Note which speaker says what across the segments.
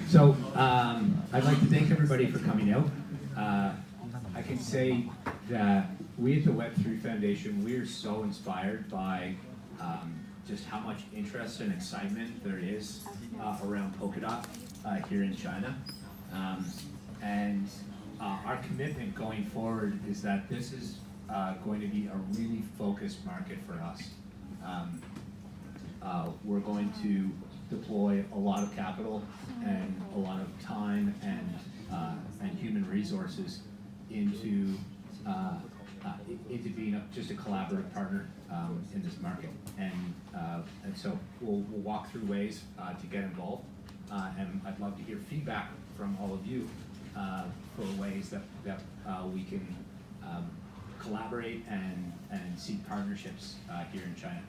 Speaker 1: So I'd like to thank everybody for coming out. I can say that we at the Web3 Foundation, we're so inspired by just how much interest and excitement there is around Polkadot here in China. Our commitment going forward is that this is going to be a really focused market for us. We're going to deploy a lot of capital and a lot of time and human resources into being just a collaborative partner in this market. And so we'll walk through ways to get involved. And I'd love to hear feedback from all of you for ways that we can collaborate and seek partnerships here in China.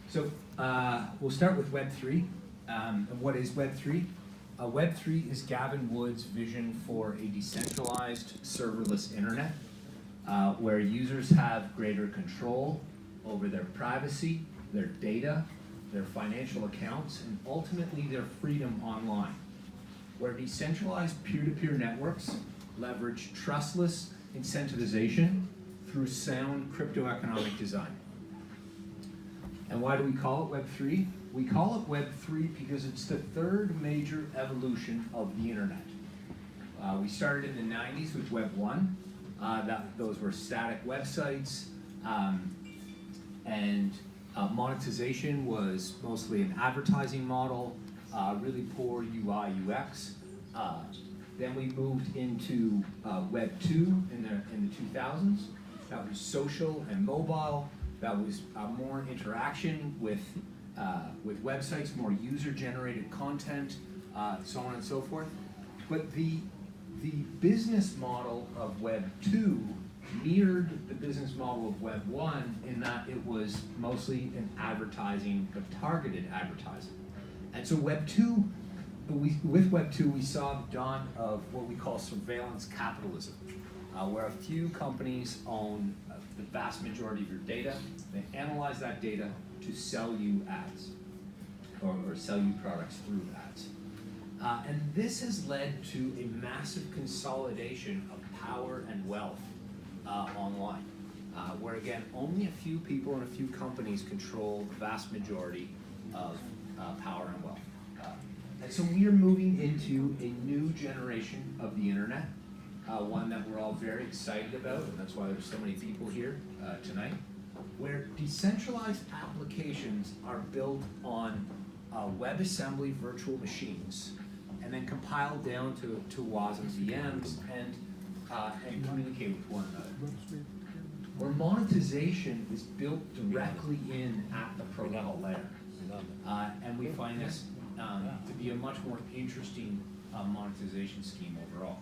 Speaker 1: So we'll start with Web3. And what is Web3? Web3 is Gavin Wood's vision for a decentralized serverless internet where users have greater control over their privacy, their data, their financial accounts, and ultimately their freedom online, where decentralized peer-to-peer networks leverage trustless incentivization through sound crypto-economic design. And why do we call it Web3? We call it Web3 because it's the third major evolution of the internet. We started in the 90s with Web 1. Those were static websites, and monetization was mostly an advertising model, really poor UI, UX. Then we moved into Web 2 in the 2000s. That was social and mobile. That was more interaction with websites, more user-generated content, so on and so forth. But the business model of Web 2 mirrored the business model of Web 1 in that it was mostly an advertising, but targeted advertising. And so with Web 2, we saw the dawn of what we call surveillance capitalism, where a few companies own the vast majority of your data. They analyze that data to sell you ads, or sell you products through ads. And this has led to a massive consolidation of power and wealth online, where again, only a few people and a few companies control the vast majority of power and wealth. And so we are moving into a new generation of the internet, one that we're all very excited about, and that's why there's so many people here tonight, where decentralized applications are built on WebAssembly virtual machines and then compiled down to WAS and VMs and communicate with one another. Where monetization is built directly in at the protocol layer. And we find this to be a much more interesting monetization scheme overall.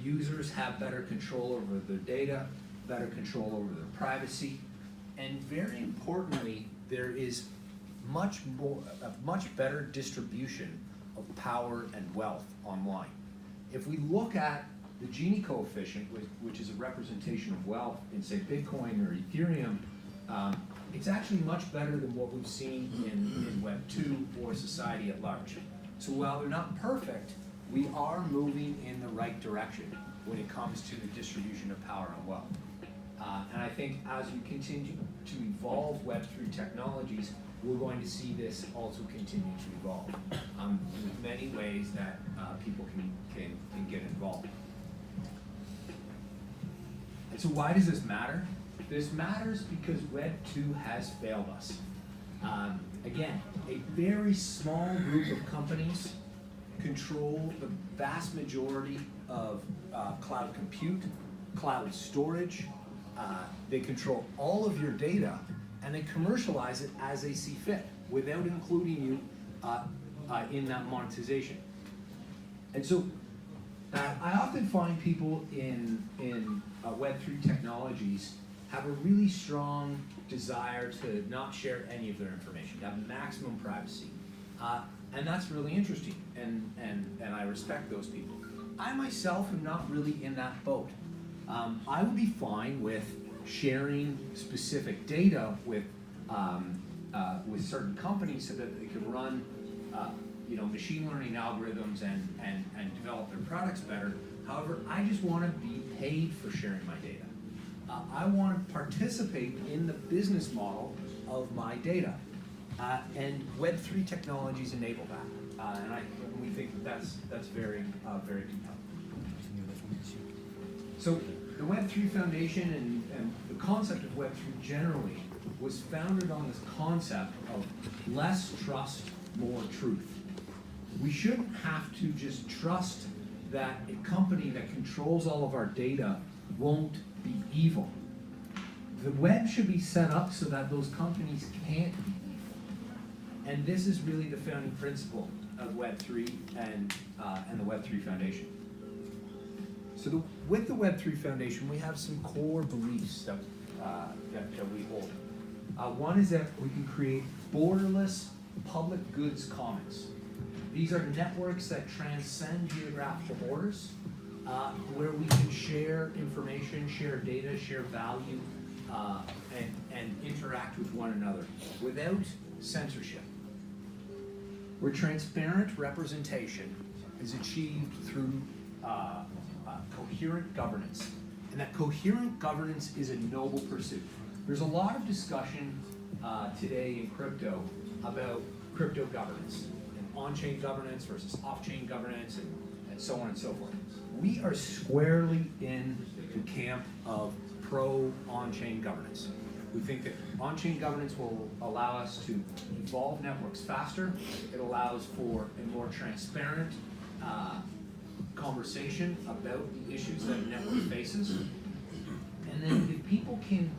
Speaker 1: Users have better control over their data, better control over their privacy, and very importantly, there is a much better distribution of power and wealth online. If we look at the Gini coefficient, which is a representation of wealth in, say, Bitcoin or Ethereum, it's actually much better than what we've seen in Web 2 or society at large. So while they're not perfect, we are moving in the right direction when it comes to the distribution of power and wealth. And I think as we continue to evolve Web3 technologies, we're going to see this also continue to evolve with many ways that people can get involved. And so why does this matter? This matters because Web 2 has failed us. Again, a very small group of companies control the vast majority of cloud compute, cloud storage. They control all of your data, and they commercialize it as they see fit without including you in that monetization. And so I often find people in Web3 technologies have a really strong desire to not share any of their information, to have maximum privacy. And that's really interesting, and I respect those people. I myself am not really in that boat. I would be fine with sharing specific data with certain companies so that they can run machine learning algorithms and develop their products better. However, I just want to be paid for sharing my data. I want to participate in the business model of my data. And Web3 technologies enable that. And we think that's very, very compelling. So the Web3 Foundation and the concept of Web3 generally was founded on this concept of less trust, more truth. We shouldn't have to just trust that a company that controls all of our data won't be evil. The web should be set up so that those companies can't be evil. And this is really the founding principle of Web3 and the Web3 Foundation. So with the Web3 Foundation, we have some core beliefs that we hold. One is that we can create borderless public goods commons. These are networks that transcend geographical borders, where we can share information, share data, share value, and interact with one another without censorship. Where transparent representation is achieved through coherent governance. And that coherent governance is a noble pursuit. There's a lot of discussion today in crypto about crypto governance, and on-chain governance versus off-chain governance, and so on and so forth. We are squarely in the camp of pro-on-chain governance. We think that on-chain governance will allow us to evolve networks faster. It allows for a more transparent conversation about the issues that a network faces. And then if people can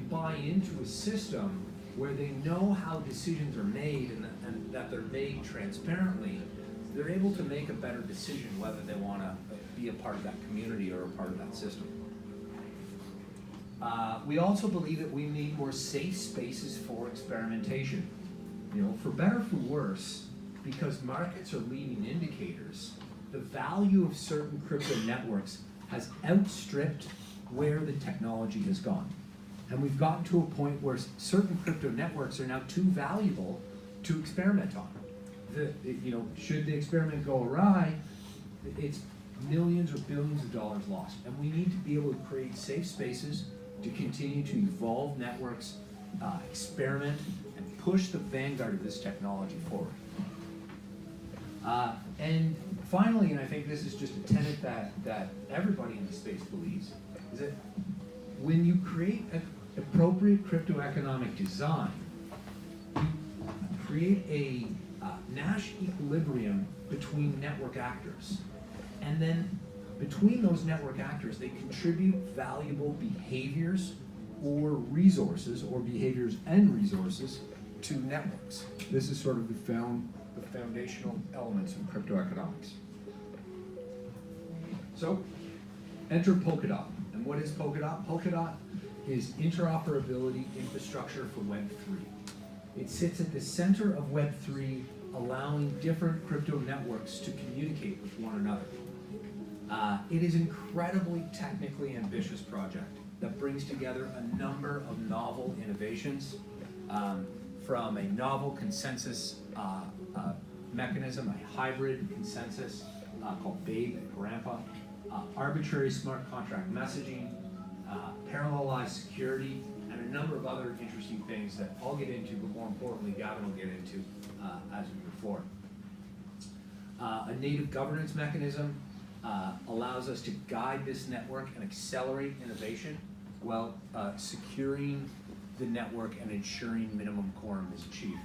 Speaker 1: buy into a system where they know how decisions are made and that they're made transparently, they're able to make a better decision whether they want to be a part of that community or a part of that system. We also believe that we need more safe spaces for experimentation. For better or for worse, because markets are leading indicators, the value of certain crypto networks has outstripped where the technology has gone. And we've gotten to a point where certain crypto networks are now too valuable to experiment on. Should the experiment go awry, it's millions or billions of dollars lost. And we need to be able to create safe spaces to continue to evolve networks, experiment, and push the vanguard of this technology forward. And finally, and I think this is just a tenet that everybody in the space believes, is that when you create an appropriate crypto economic design, you create a Nash equilibrium between network actors. And then between those network actors, they contribute valuable behaviors or resources, or behaviors and resources, to networks. This is sort of the foundational elements of crypto economics. So, enter Polkadot. And what is Polkadot? Polkadot is interoperability infrastructure for Web3. It sits at the center of Web3, allowing different crypto networks to communicate with one another. It is an incredibly technically ambitious project that brings together a number of novel innovations, from a novel consensus mechanism, a hybrid consensus called Babe and Grandpa, arbitrary smart contract messaging, parallelized security, and a number of other interesting things that I'll get into, but more importantly, Gavin will get into as we move forward. A native governance mechanism allows us to guide this network and accelerate innovation while securing the network and ensuring minimum quorum is achieved.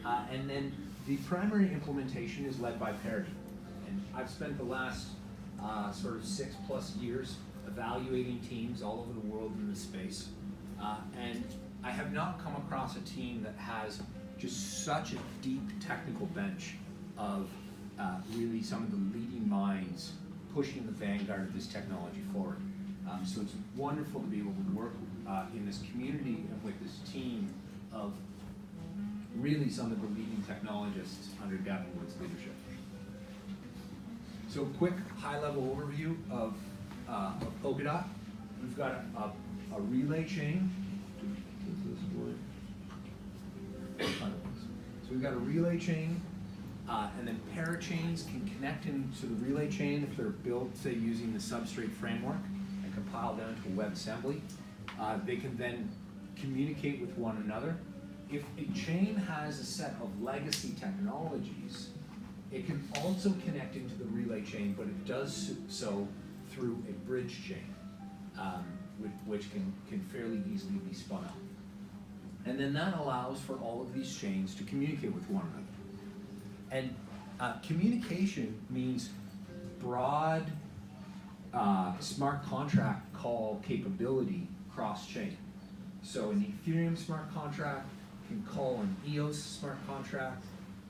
Speaker 1: And then the primary implementation is led by Parity. And I've spent the last sort of 6+ years evaluating teams all over the world in this space. And I have not come across a team that has just such a deep technical bench of really some of the leading minds pushing the vanguard of this technology forward. So it's wonderful to be able to work in this community and with this team of really some of the leading technologists under Gavin Wood's leadership. So quick high-level overview of Polkadot. We've got a relay chain. So we've got a relay chain And then parachains can connect into the relay chain if they're built, say, using the Substrate framework and compile down to a WebAssembly. They can then communicate with one another. If a chain has a set of legacy technologies, it can also connect into the relay chain, but it does so through a bridge chain, which can fairly easily be spun up. And then that allows for all of these chains to communicate with one another. And communication means broad smart contract call capability cross-chain. So an Ethereum smart contract can call an EOS smart contract,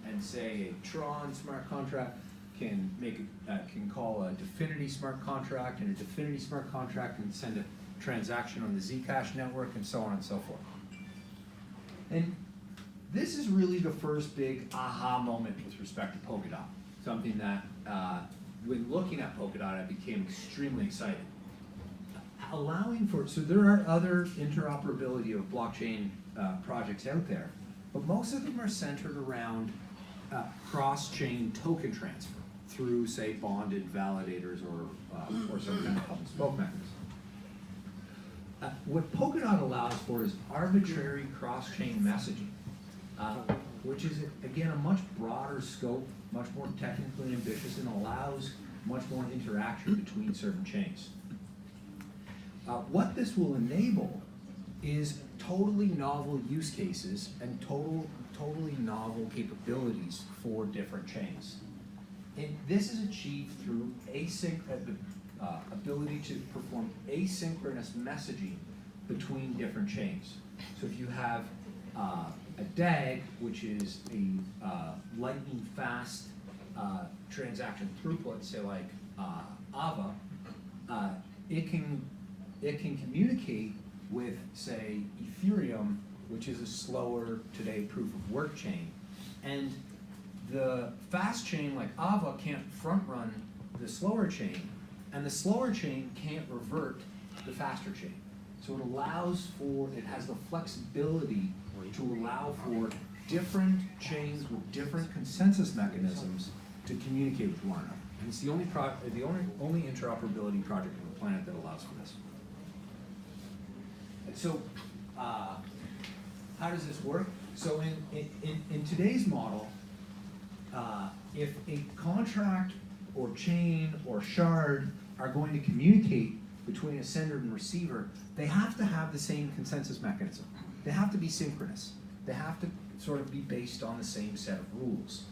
Speaker 1: and say a Tron smart contract can call a Dfinity smart contract, and a Dfinity smart contract can send a transaction on the Zcash network, and so on and so forth. And this is really the first big aha moment with respect to Polkadot. Something that, when looking at Polkadot, I became extremely excited. Allowing for, so there are other interoperability of blockchain projects out there, but most of them are centered around cross-chain token transfer through, say, bonded validators or some kind of hub and spoke mechanism. What Polkadot allows for is arbitrary cross-chain messaging, which is, again, a much broader scope, much more technically ambitious, and allows much more interaction between certain chains. What this will enable is totally novel use cases and totally novel capabilities for different chains. And this is achieved through the ability to perform asynchronous messaging between different chains. So if you have a DAG, which is a lightning fast transaction throughput, say like Ava, it can communicate with, say, Ethereum, which is a slower today proof of work chain, and the fast chain like Ava can't front run the slower chain, and the slower chain can't revert the faster chain. So it allows for, it has the flexibility to allow for different chains with different consensus mechanisms to communicate with one another. And it's the only interoperability project on the planet that allows for this. And so, how does this work? So in today's model, if a contract or chain or shard are going to communicate between a sender and receiver, they have to have the same consensus mechanism. They have to be synchronous. They have to sort of be based on the same set of rules.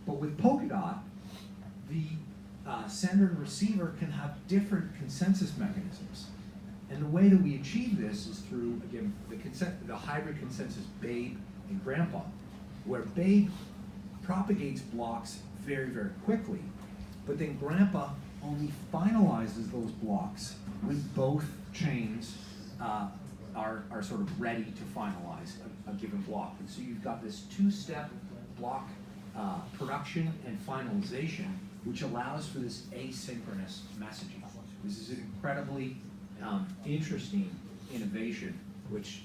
Speaker 1: But with Polkadot, the sender and receiver can have different consensus mechanisms. And the way that we achieve this is through, again, the hybrid consensus Babe and Grandpa, where Babe propagates blocks very, very quickly, but then Grandpa only finalizes those blocks when both chains are sort of ready to finalize a given block. And so you've got this two-step block production and finalization, which allows for this asynchronous messaging. This is an incredibly interesting innovation, which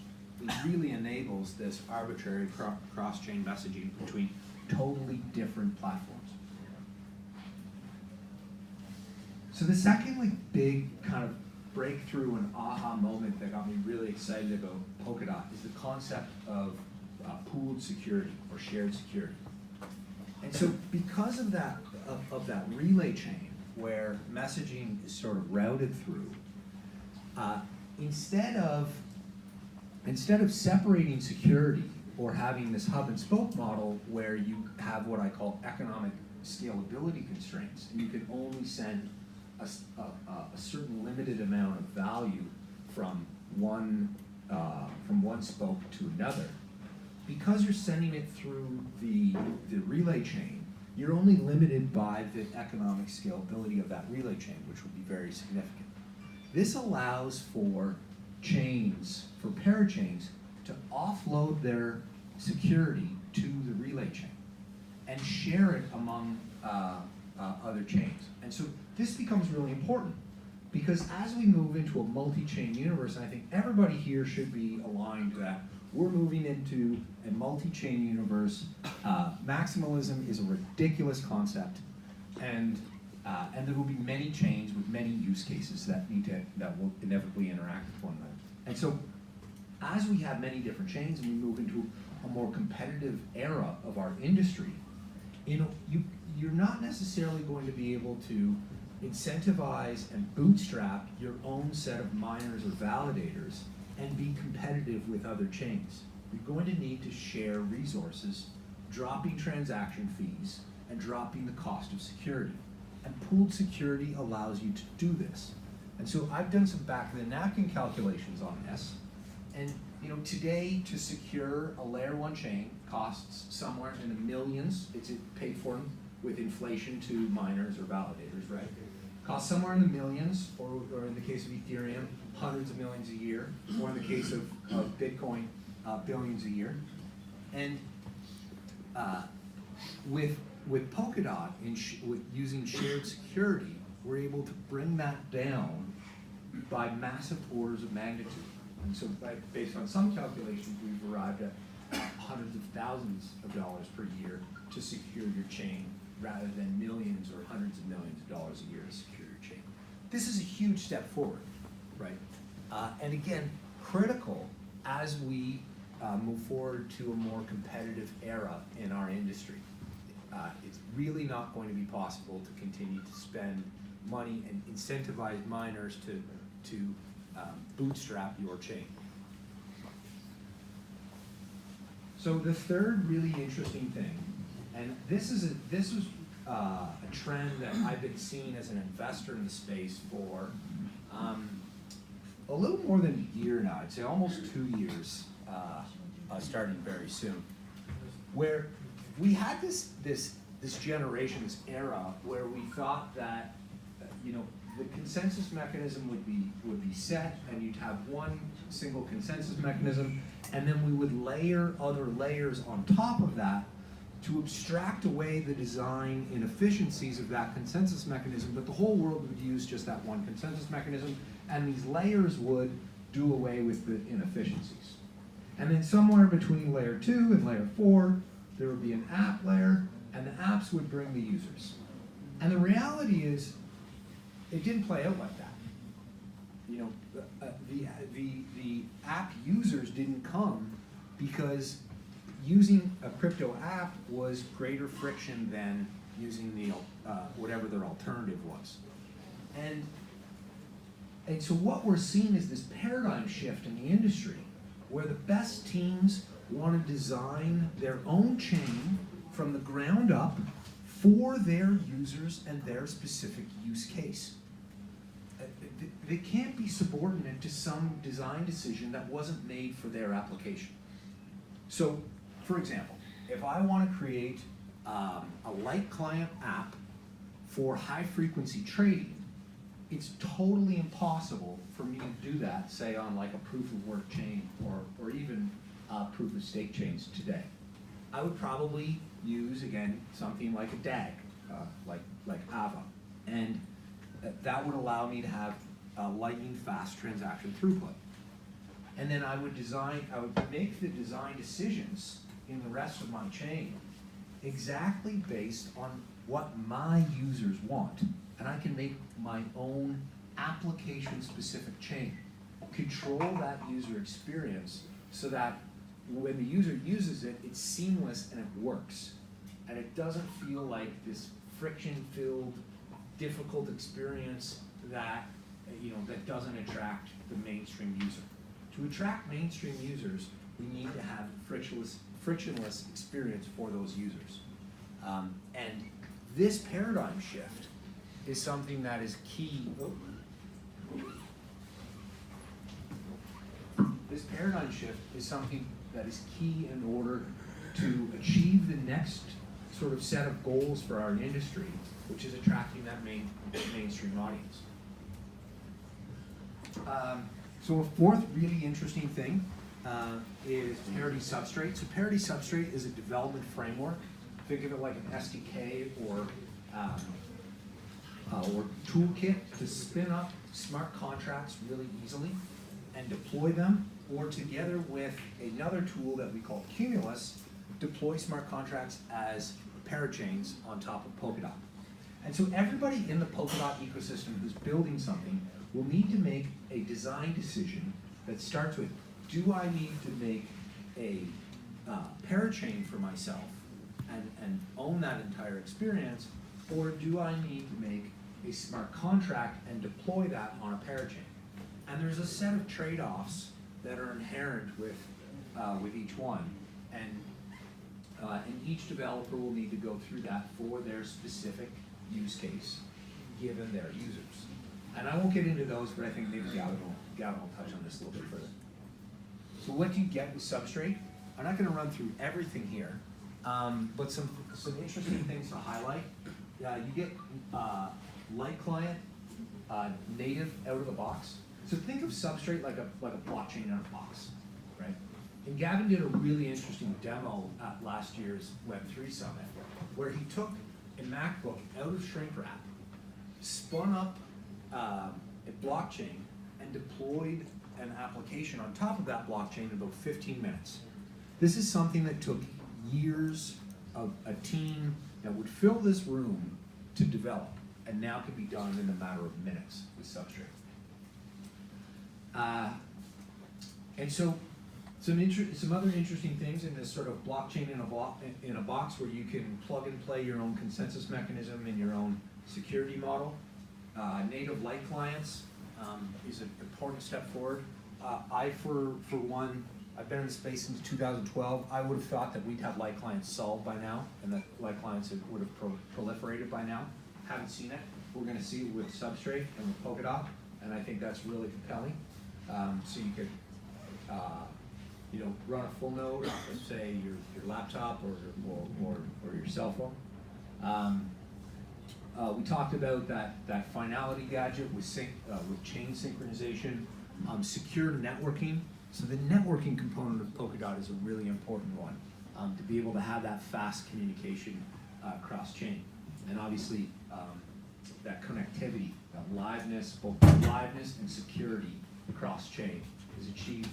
Speaker 1: really enables this arbitrary cross-chain messaging between totally different platforms. So the second big kind of breakthrough and aha moment that got me really excited about Polkadot is the concept of pooled security or shared security. And so because of that relay chain where messaging is sort of routed through, instead of separating security or having this hub and spoke model where you have what I call economic scalability constraints, and you can only send a certain limited amount of value from one spoke to another, because you're sending it through the relay chain, you're only limited by the economic scalability of that relay chain, which will be very significant. This allows for chains, for parachains, to offload their security to the relay chain and share it among other chains. And so this becomes really important because as we move into a multi-chain universe, and I think everybody here should be aligned that we're moving into a multi-chain universe maximalism is a ridiculous concept, and there will be many chains with many use cases that will inevitably interact with one another. And so, as we have many different chains and we move into a more competitive era of our industry, you're not necessarily going to be able to incentivize and bootstrap your own set of miners or validators and be competitive with other chains. You're going to need to share resources, dropping transaction fees, and dropping the cost of security. And pooled security allows you to do this. And so I've done some back-of-the-napkin calculations on this. And today, to secure a layer 1 chain costs somewhere in the millions. It's paid for with inflation to miners or validators, right? Costs somewhere in the millions, or in the case of Ethereum, hundreds of millions a year, or in the case of Bitcoin, billions a year. And with Polkadot, using shared security, we're able to bring that down by massive orders of magnitude. And so based on some calculations, we've arrived at hundreds of thousands of dollars per year to secure your chain, rather than millions or hundreds of millions of dollars a year to secure your chain. This is a huge step forward, right? And again, critical as we move forward to a more competitive era in our industry. It's really not going to be possible to continue to spend money and incentivize miners to bootstrap your chain. So the third really interesting thing, and this was a trend that I've been seeing as an investor in the space for a little more than a year now. I'd say almost 2 years, starting very soon, where we had this generation, this era, where we thought that the consensus mechanism would be set, and you'd have one single consensus mechanism, and then we would layer other layers on top of that to abstract away the design inefficiencies of that consensus mechanism, but the whole world would use just that one consensus mechanism, and these layers would do away with the inefficiencies. And then somewhere between layer 2 and layer 4, there would be an app layer, and the apps would bring the users. And the reality is, it didn't play out like that. The app users didn't come because using a crypto app was greater friction than using the whatever their alternative was. And so what we're seeing is this paradigm shift in the industry, where the best teams want to design their own chain from the ground up for their users and their specific use case. They can't be subordinate to some design decision that wasn't made for their application. So, for example, if I want to create a light client app for high-frequency trading, it's totally impossible for me to do that, say, on like a proof-of-work chain or even proof-of-stake chains today. I would probably use, again, something like a DAG, like Ava, and that would allow me to have lightning-fast transaction throughput. And then I would make the design decisions in the rest of my chain exactly based on what my users want. And I can make my own application-specific chain, control that user experience so that when the user uses it, it's seamless and it works. And it doesn't feel like this friction-filled, difficult experience that that doesn't attract the mainstream user. To attract mainstream users, we need to have frictionless experience for those users. And this paradigm shift is something that is key. This paradigm shift is something that is key in order to achieve the next sort of set of goals for our industry, which is attracting that mainstream audience. So a fourth really interesting thing is Parity Substrate. So Parity Substrate is a development framework. Think of it like an SDK or toolkit to spin up smart contracts really easily and deploy them, or together with another tool that we call Cumulus, deploy smart contracts as parachains on top of Polkadot. And so everybody in the Polkadot ecosystem who's building something will need to make a design decision that starts with, do I need to make a parachain for myself and own that entire experience, or do I need to make a smart contract and deploy that on a parachain? And there's a set of trade-offs that are inherent with each one, and each developer will need to go through that for their specific use case, given their users. And I won't get into those, but I think maybe Gavin will touch on this a little bit further. So what do you get with Substrate? I'm not going to run through everything here, but some interesting things to highlight. You get light client, native out of the box. So think of Substrate like a blockchain in a box, right? And Gavin did a really interesting demo at last year's Web3 Summit, where he took a MacBook out of shrink wrap, spun up a blockchain, and deployed an application on top of that blockchain in about 15 minutes. This is something that took years of a team that would fill this room to develop, and now can be done in a matter of minutes with Substrate. And so some other interesting things in this sort of blockchain in a box, where you can plug and play your own consensus mechanism and your own security model. Native light clients is an important step forward. For one, I've been in the space since 2012. I would have thought that we'd have light clients solved by now, and that light clients would have proliferated by now. Haven't seen it. We're going to see it with Substrate and with Polkadot, and I think that's really compelling. So you could, run a full node off of, say, your laptop or your cell phone. We talked about that finality gadget with chain synchronization, secure networking. So the networking component of Polkadot is a really important one, to be able to have that fast communication cross-chain. And obviously, that connectivity, that liveness, both liveness and security cross-chain is achieved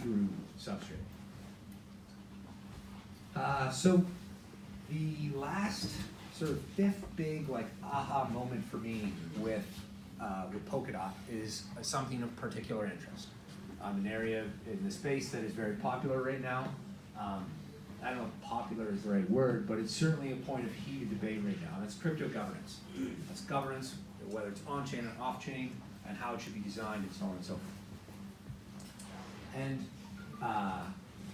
Speaker 1: through Substrate. So the last sort of fifth big aha moment for me with Polkadot is something of particular interest. An area in the space that is very popular right now. I don't know if popular is the right word, but it's certainly a point of heated debate right now. That's crypto governance. That's governance, whether it's on-chain and off-chain, and how it should be designed, and so on and so forth. And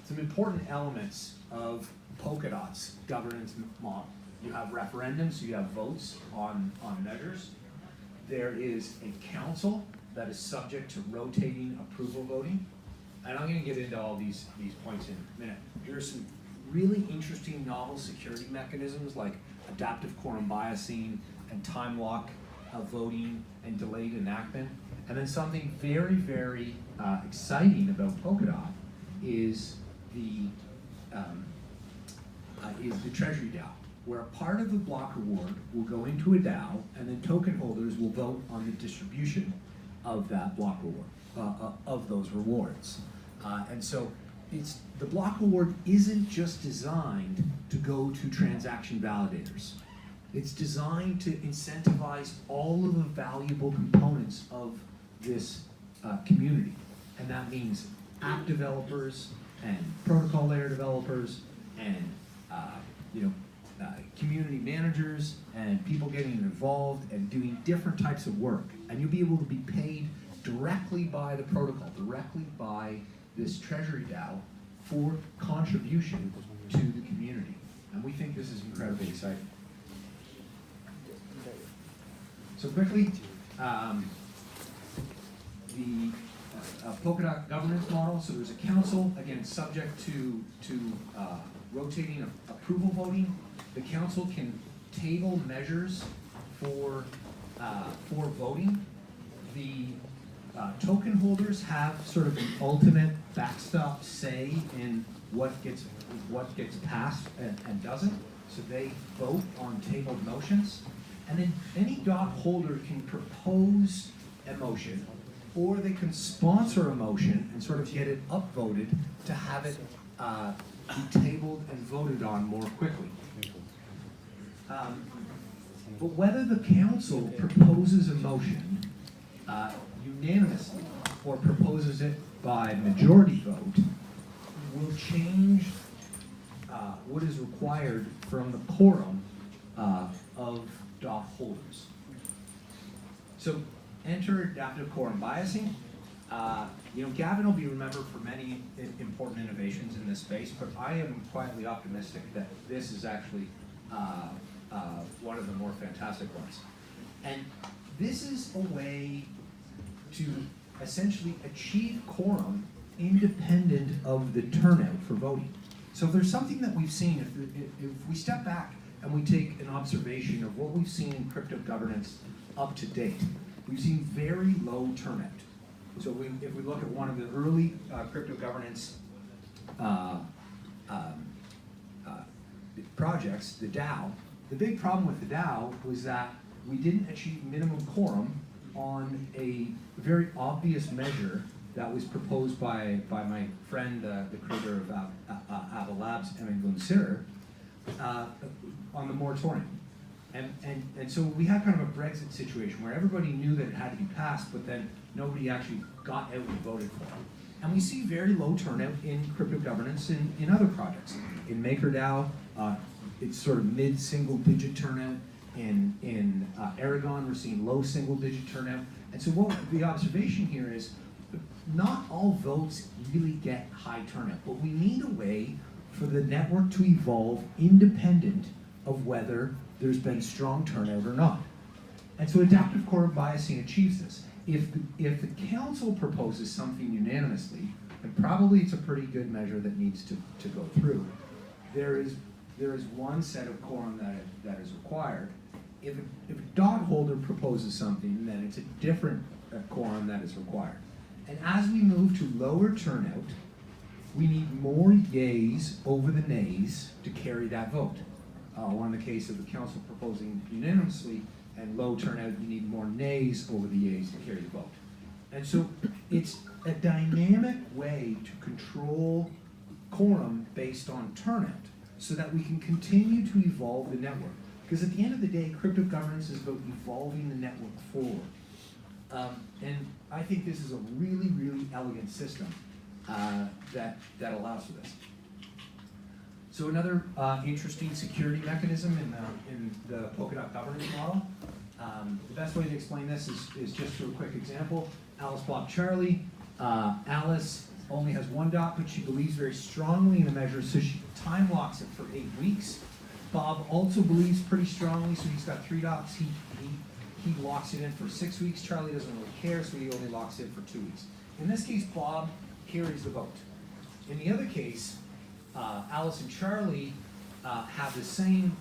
Speaker 1: some important elements of Polkadot's governance model. You have referendums, so you have votes on measures. There is a council that is subject to rotating approval voting. And I'm going to get into all these points in a minute. There are some really interesting novel security mechanisms like adaptive quorum biasing and time lock voting and delayed enactment. And then something very, very exciting about Polkadot is the treasury DAO, where a part of the block reward will go into a DAO, and then token holders will vote on the distribution of that block reward, of those rewards. And so the block reward isn't just designed to go to transaction validators. It's designed to incentivize all of the valuable components of this community. And that means app developers and protocol layer developers and community managers and people getting involved and doing different types of work. And you'll be able to be paid directly by the protocol, directly by this treasury DAO for contribution to the community. And we think this is incredibly exciting. So quickly, the Polkadot governance model. So there's a council, again, subject to rotating approval voting. The council can table measures for voting. The token holders have sort of an ultimate backstop say in what gets passed and doesn't. So they vote on tabled motions. And then any dot holder can propose a motion, or they can sponsor a motion and sort of get it upvoted to have it be tabled and voted on more quickly. But whether the council proposes a motion unanimously or proposes it by majority vote will change what is required from the quorum of DOT holders. So enter adaptive quorum biasing. Gavin will be remembered for many important innovations in this space, but I am quietly optimistic that this is actually one of the more fantastic ones. And this is a way to essentially achieve quorum independent of the turnout for voting. So if there's something that we've seen, if we step back and we take an observation of what we've seen in crypto governance up to date, we've seen very low turnout. So if we look at one of the early crypto governance projects, the DAO, the big problem with the DAO was that we didn't achieve minimum quorum on a very obvious measure that was proposed by my friend, the creator of Apple Labs, Emin Gunser, on the moratorium. And so we had kind of a Brexit situation where everybody knew that it had to be passed, but then nobody actually got out and voted for it. And we see very low turnout in crypto governance in other projects. In MakerDAO, it's sort of mid-single digit turnout. In Aragon, we're seeing low single digit turnout. And so what the observation here is, not all votes really get high turnout, but we need a way for the network to evolve independent of whether there's been strong turnout or not. And so adaptive quorum biasing achieves this. If the council proposes something unanimously, and probably it's a pretty good measure that needs to go through, there is one set of quorum that is required. If a DOT holder proposes something, then it's a different quorum that is required. And as we move to lower turnout, we need more yays over the nays to carry that vote. Or in the case of the council proposing unanimously and low turnout, you need more nays over the yays to carry the vote. And so it's a dynamic way to control quorum based on turnout so that we can continue to evolve the network. Because at the end of the day, crypto governance is about evolving the network forward. And I think this is a really, really elegant system that allows for this. So another interesting security mechanism in the Polkadot governance model. The best way to explain this is just through a quick example. Alice, Bob, Charlie. Alice only has one dot, but she believes very strongly in the measure, so she time locks it for 8 weeks. Bob also believes pretty strongly, so he's got 3 dots. He locks it in for 6 weeks. Charlie doesn't really care, so he only locks it for 2 weeks. In this case, Bob carries the vote. In the other case, Alice and Charlie have the same,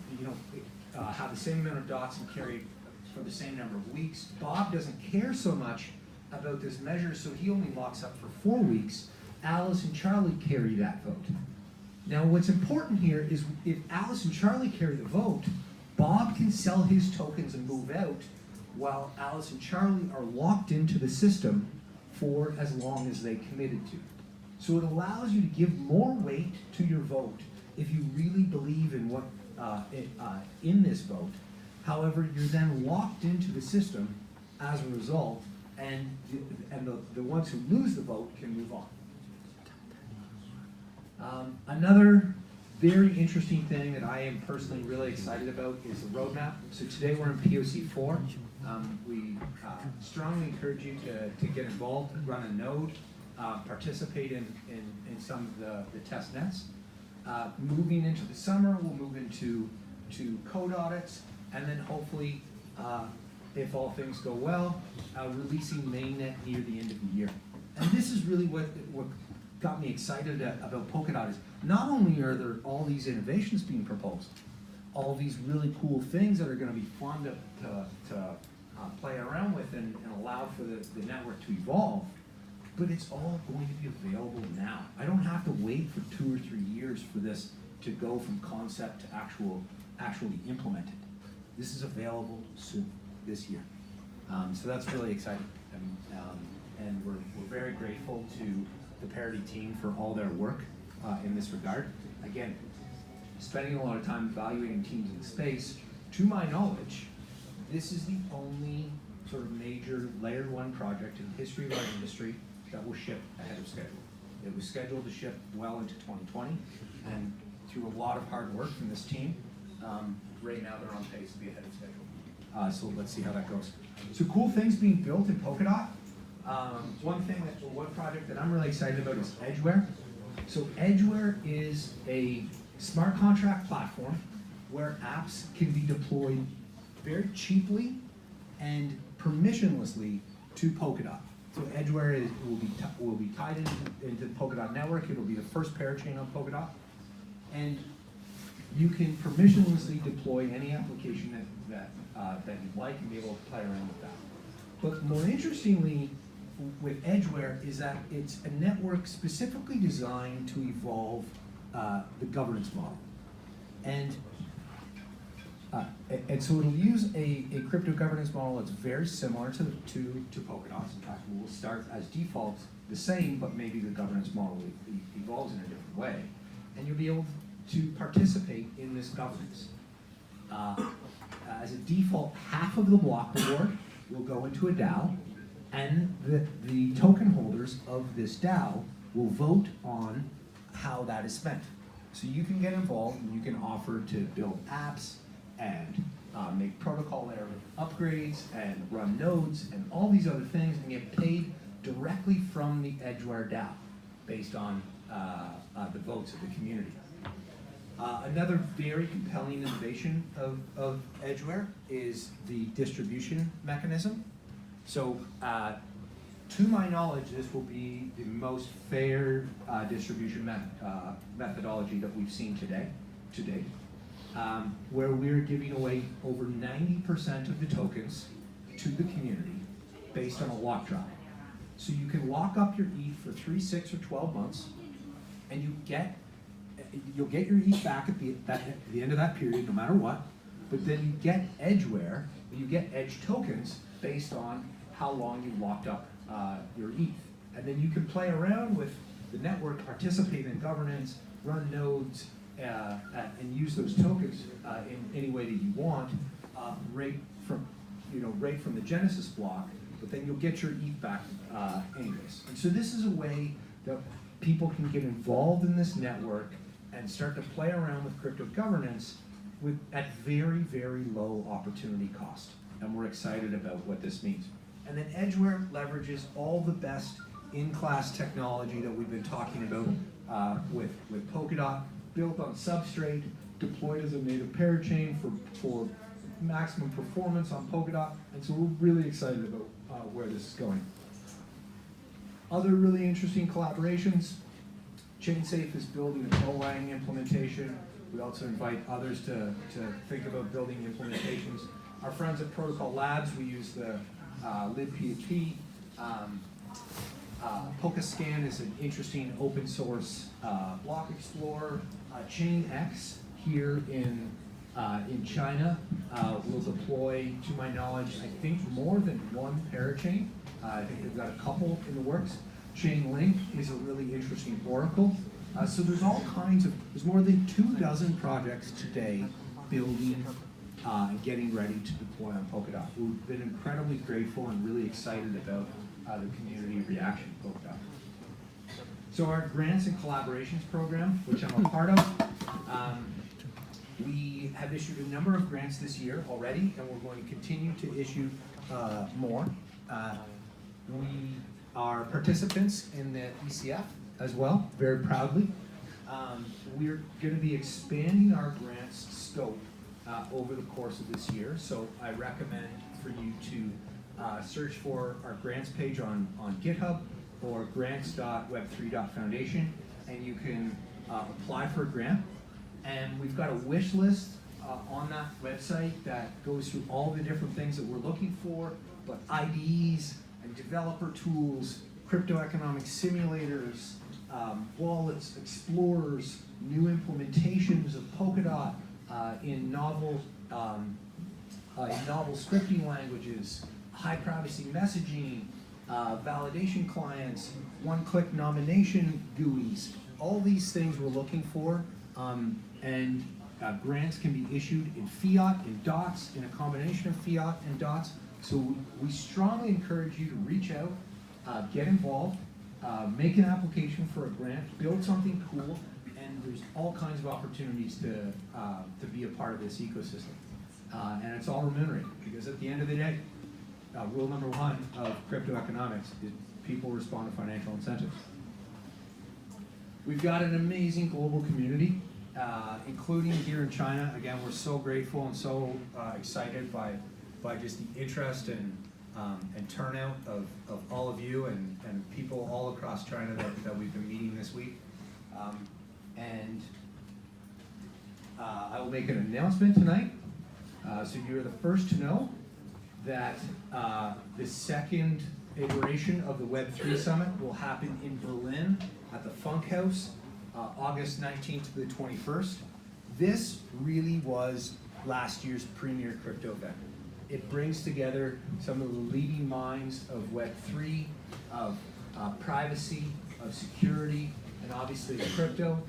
Speaker 1: have the same amount of dots and carry for the same number of weeks. Bob doesn't care so much about this measure, so he only locks up for 4 weeks. Alice and Charlie carry that vote. Now, what's important here is if Alice and Charlie carry the vote, Bob can sell his tokens and move out, while Alice and Charlie are locked into the system for as long as they committed to. So it allows you to give more weight to your vote if you really believe in what in this vote. However, you're then locked into the system as a result, and the ones who lose the vote can move on. Another very interesting thing that I am personally really excited about is the roadmap. So today we're in POC 4. We strongly encourage you to get involved, run a node, participate in some of the test nets. Moving into the summer, we'll move into code audits, and then hopefully, if all things go well, releasing mainnet near the end of the year. And this is really what got me excited about Polkadot is not only are there all these innovations being proposed, all these really cool things that are going to be fun to play around with and allow for the network to evolve, but it's all going to be available now. I don't have to wait for 2 or 3 years for this to go from concept to actually implemented. This is available soon, this year. So that's really exciting. And we're very grateful to the Parity team for all their work in this regard. again, spending a lot of time evaluating teams in the space. To my knowledge, this is the only sort of major layer 1 project in the history of our industry that will ship ahead of schedule. It was scheduled to ship well into 2020, and through a lot of hard work from this team, right now they're on pace to be ahead of schedule. So let's see how that goes. So cool things being built in Polkadot. One project that I'm really excited about is Edgeware. So Edgeware is a smart contract platform where apps can be deployed very cheaply and permissionlessly to Polkadot. So Edgeware will be tied into the Polkadot network. It'll be the first parachain on Polkadot. And you can permissionlessly deploy any application that you'd like and be able to play around with that. But more interestingly, with Edgeware is that it's a network specifically designed to evolve the governance model. And so it'll use a crypto governance model that's very similar to Polkadots. In fact, it will start as default the same, but maybe the governance model evolves in a different way. And you'll be able to participate in this governance. As a default, half of the block reward will go into a DAO, and the token holders of this DAO will vote on how that is spent. So you can get involved and you can offer to build apps and make protocol layer upgrades and run nodes and all these other things and get paid directly from the Edgeware DAO based on the votes of the community. Another very compelling innovation of Edgeware is the distribution mechanism. So to my knowledge, this will be the most fair distribution methodology that we've seen to date, where we're giving away over 90% of the tokens to the community based on a lock drop. So you can lock up your ETH for 3, 6, or 12 months, and you'll get your ETH back at the end of that period, no matter what. But then you get Edgeware, you get Edge tokens based on how long you locked up your ETH. And then you can play around with the network, participate in governance, run nodes, and use those tokens in any way that you want, right from the Genesis block. But then you'll get your ETH back anyways. And so this is a way that people can get involved in this network and start to play around with crypto governance at very, very low opportunity cost. And we're excited about what this means. And then Edgeware leverages all the best in-class technology that we've been talking about with Polkadot, built on Substrate, deployed as a native parachain for maximum performance on Polkadot. And so we're really excited about where this is going. Other really interesting collaborations. ChainSafe is building a Golang implementation. We also invite others to think about building implementations. Our friends at Protocol Labs, we use the libphp. Polkascan is an interesting open source block explorer. ChainX here in China will deploy, to my knowledge, I think more than one parachain. I think they've got a couple in the works. Chainlink is a really interesting oracle. So there's all kinds of, there's more than 24 projects today building and getting ready to deploy on Polkadot. We've been incredibly grateful and really excited about the community reaction to Polkadot. So our grants and collaborations program, which I'm a part of, we have issued a number of grants this year already, and we're going to continue to issue more. We are participants in the ECF as well, very proudly. We're going to be expanding our grants scope over the course of this year, so I recommend for you to search for our grants page on GitHub or grants.web3.foundation, and you can apply for a grant. And we've got a wish list on that website that goes through all the different things that we're looking for, but IDEs and developer tools, crypto economic simulators, wallets, explorers, new implementations of Polkadot in novel scripting languages, high privacy messaging, validation clients, one-click nomination GUIs. All these things we're looking for And grants can be issued in fiat, in dots, in a combination of fiat and dots. So we strongly encourage you to reach out, get involved, make an application for a grant, build something cool, and there's all kinds of opportunities to be a part of this ecosystem. And it's all remunerated, because at the end of the day, rule number one of crypto economics is people respond to financial incentives. We've got an amazing global community, including here in China. Again, we're so grateful and so excited by just the interest and turnout of all of you and people all across China that we've been meeting this week. I will make an announcement tonight, so you're the first to know that the second iteration of the Web3 Summit will happen in Berlin at the Funk House, August 19th to the 21st. This really was last year's premier crypto event. It brings together some of the leading minds of Web3, of privacy, of security, and obviously of crypto.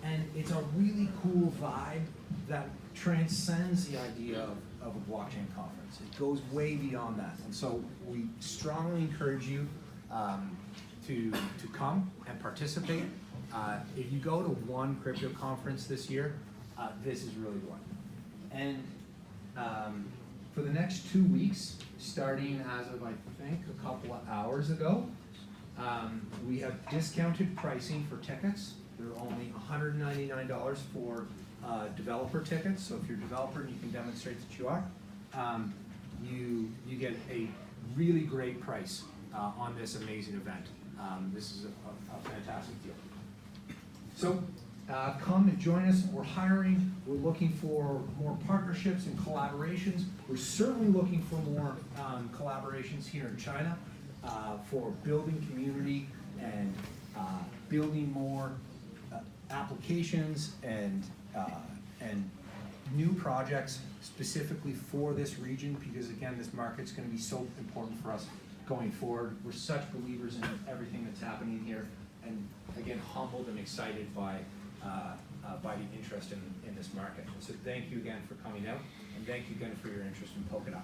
Speaker 1: And it's a really cool vibe that transcends the idea of a blockchain conference. It goes way beyond that. And so we strongly encourage you to come and participate. If you go to one crypto conference this year, this is really one. And for the next 2 weeks, starting as of, I think, a couple of hours ago, we have discounted pricing for tickets. They're only $199 for developer tickets. So if you're a developer and you can demonstrate that you are, you get a really great price on this amazing event. This is a fantastic deal. So come and join us. We're hiring. We're looking for more partnerships and collaborations. We're certainly looking for more collaborations here in China for building community and building more applications and new projects specifically for this region, because again, this market's going to be so important for us going forward. We're such believers in everything that's happening here, and again, humbled and excited by the interest in this market. So thank you again for coming out, and thank you again for your interest in Polkadot.